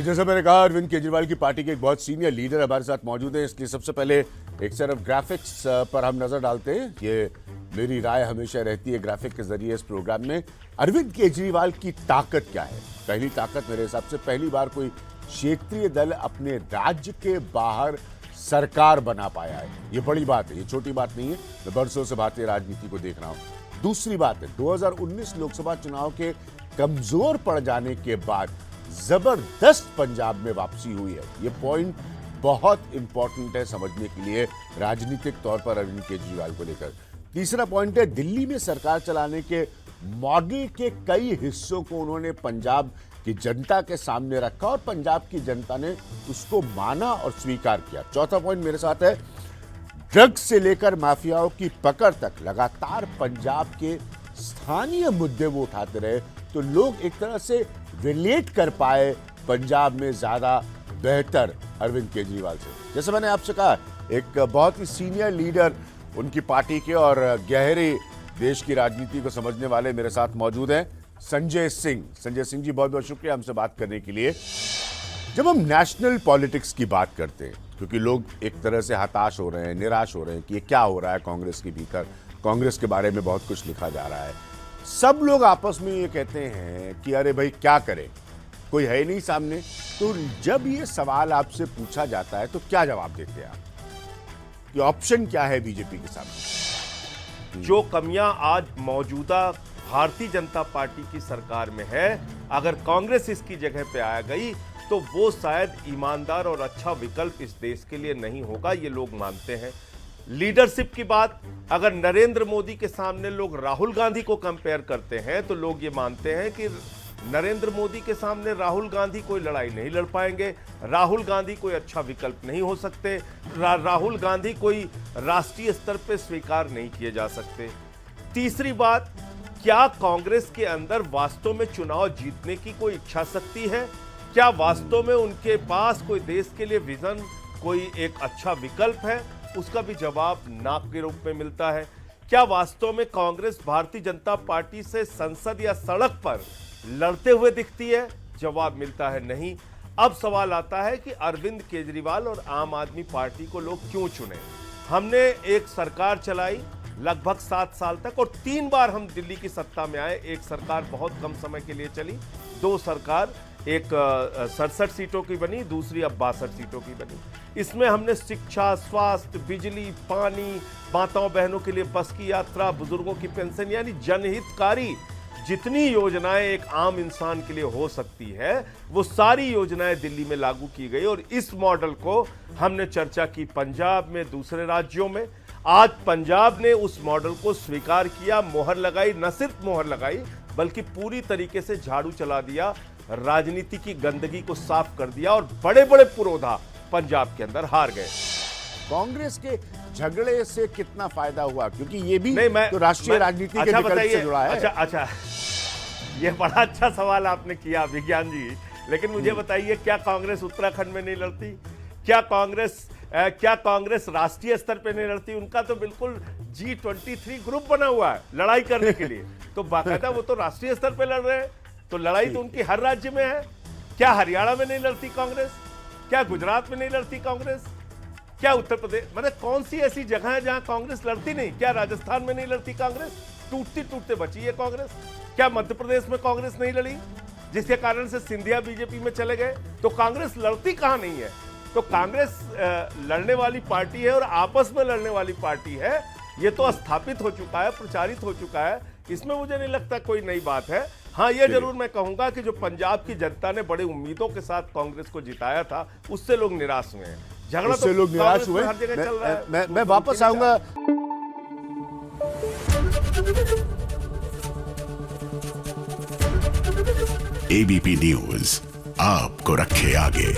जैसा मैंने कहा, अरविंद केजरीवाल की पार्टी के एक बहुत सीनियर लीडर हमारे साथ मौजूद हैं, इसलिए सबसे पहले एक तरफ ग्राफिक्स पर हम नजर डालते हैं। ये मेरी राय हमेशा रहती है ग्राफिक के जरिए इस प्रोग्राम में। अरविंद केजरीवाल की ताकत क्या है? पहली ताकत मेरे हिसाब से पहली बार कोई क्षेत्रीय दल अपने राज्य के बाहर सरकार बना पाया है। ये बड़ी बात है, ये छोटी बात नहीं है। मैं बरसों से भारतीय राजनीति को देख रहा हूं। दूसरी बात है, 2019 लोकसभा चुनाव के कमजोर पड़ जाने के बाद जबरदस्त पंजाब में वापसी हुई है। ये पॉइंट बहुत इंपॉर्टेंट है समझने के लिए राजनीतिक तौर पर अरविंद केजरीवाल को लेकर। तीसरा पॉइंट है, दिल्ली में सरकार चलाने के मॉडल के कई हिस्सों को उन्होंने पंजाब की जनता के सामने रखा और पंजाब की जनता ने उसको माना और स्वीकार किया। चौथा पॉइंट मेरे साथ है, ड्रग्स से लेकर माफियाओं की पकड़ तक लगातार पंजाब के स्थानीय मुद्दे वो उठाते रहे, तो लोग एक तरह से रिलेट कर पाए पंजाब में ज्यादा बेहतर अरविंद केजरीवाल से। जैसे मैंने आपसे कहा, एक बहुत ही सीनियर लीडर उनकी पार्टी के और गहरे देश की राजनीति को समझने वाले मेरे साथ मौजूद हैं, संजय सिंह। संजय सिंह जी, बहुत बहुत शुक्रिया हमसे बात करने के लिए। जब हम नेशनल पॉलिटिक्स की बात करते हैं, क्योंकि लोग एक तरह से हताश हो रहे हैं, निराश हो रहे हैं कि ये क्या हो रहा है कांग्रेस के भीतर, कांग्रेस के बारे में बहुत कुछ लिखा जा रहा है। सब लोग आपस में ये कहते हैं कि अरे भाई क्या करें, कोई है नहीं सामने। तो जब ये सवाल आपसे पूछा जाता है तो क्या जवाब देते हैं आप कि ऑप्शन क्या है बीजेपी के सामने? जो कमियां आज मौजूदा भारतीय जनता पार्टी की सरकार में है, अगर कांग्रेस इसकी जगह पे आ गई तो वो शायद ईमानदार और अच्छा विकल्प इस देश के लिए नहीं होगा, ये लोग मानते हैं। लीडरशिप की बात, अगर नरेंद्र मोदी के सामने लोग राहुल गांधी को कंपेयर करते हैं तो लोग ये मानते हैं कि नरेंद्र मोदी के सामने राहुल गांधी कोई लड़ाई नहीं लड़ पाएंगे, राहुल गांधी कोई अच्छा विकल्प नहीं हो सकते, राहुल गांधी कोई राष्ट्रीय स्तर पे स्वीकार नहीं किए जा सकते। तीसरी बात, क्या कांग्रेस के अंदर वास्तव में चुनाव जीतने की कोई इच्छा शक्ति है? क्या वास्तव में उनके पास कोई देश के लिए विजन, कोई एक अच्छा विकल्प है? उसका भी जवाब ना के रूप में मिलता है। क्या वास्तव में कांग्रेस भारतीय जनता पार्टी से संसद या सड़क पर लड़ते हुए दिखती है? जवाब मिलता है नहीं। अब सवाल आता है कि अरविंद केजरीवाल और आम आदमी पार्टी को लोग क्यों चुने? हमने एक सरकार चलाई लगभग 7 साल तक और 3 बार हम दिल्ली की सत्ता में आए। एक सरकार बहुत कम समय के लिए चली, 2 सरकार, एक 67 सीटों की बनी, दूसरी अब 62 सीटों की बनी। इसमें हमने शिक्षा, स्वास्थ्य, बिजली, पानी, माताओं बहनों के लिए बस की यात्रा, बुजुर्गों की पेंशन, यानी जनहितकारी जितनी योजनाएं एक आम इंसान के लिए हो सकती है वो सारी योजनाएं दिल्ली में लागू की गई। और इस मॉडल को हमने चर्चा की पंजाब में, दूसरे राज्यों में। आज पंजाब ने उस मॉडल को स्वीकार किया, मोहर लगाई, न सिर्फ मोहर लगाई बल्कि पूरी तरीके से झाड़ू चला दिया, राजनीति की गंदगी को साफ कर दिया और बड़े बड़े पुरोधा पंजाब के अंदर हार गए। कांग्रेस के झगड़े से कितना फायदा हुआ? क्योंकि ये भी तो राष्ट्रीय राजनीति के विकल्प से जुड़ा है। अच्छा, ये बड़ा अच्छा सवाल आपने किया विज्ञान जी, लेकिन मुझे बताइए, क्या कांग्रेस उत्तराखंड में नहीं लड़ती? क्या कांग्रेस राष्ट्रीय स्तर पे नहीं लड़ती? उनका तो बिल्कुल G23 ग्रुप बना हुआ है लड़ाई करने के लिए, तो बाकायदा वो तो राष्ट्रीय स्तर पे लड़ रहे हैं। तो लड़ाई तो उनकी हर राज्य में है। क्या हरियाणा में नहीं लड़ती कांग्रेस? क्या गुजरात में नहीं लड़ती कांग्रेस? क्या उत्तर प्रदेश, मतलब कौन सी ऐसी जगह है जहां कांग्रेस लड़ती नहीं? क्या राजस्थान में नहीं लड़ती कांग्रेस? टूटती टूटते बची है कांग्रेस। क्या मध्य प्रदेश में कांग्रेस नहीं लड़ी, जिसके कारण से सिंधिया बीजेपी में चले गए? तो कांग्रेस लड़ती कहां नहीं है? तो कांग्रेस लड़ने वाली पार्टी है और आपस में लड़ने वाली पार्टी है। ये तो स्थापित हो चुका है, प्रचारित हो चुका है, इसमें मुझे नहीं लगता कोई नई बात है। हाँ, ये जरूर मैं कहूंगा कि जो पंजाब की जनता ने बड़े उम्मीदों के साथ कांग्रेस को जिताया था, उससे लोग निराश हुए हैं। झगड़ा तो लोग निराश हुए। हर जगह चल रहा है। मैं वापस आऊंगा। एबीपी न्यूज आपको रखे आगे।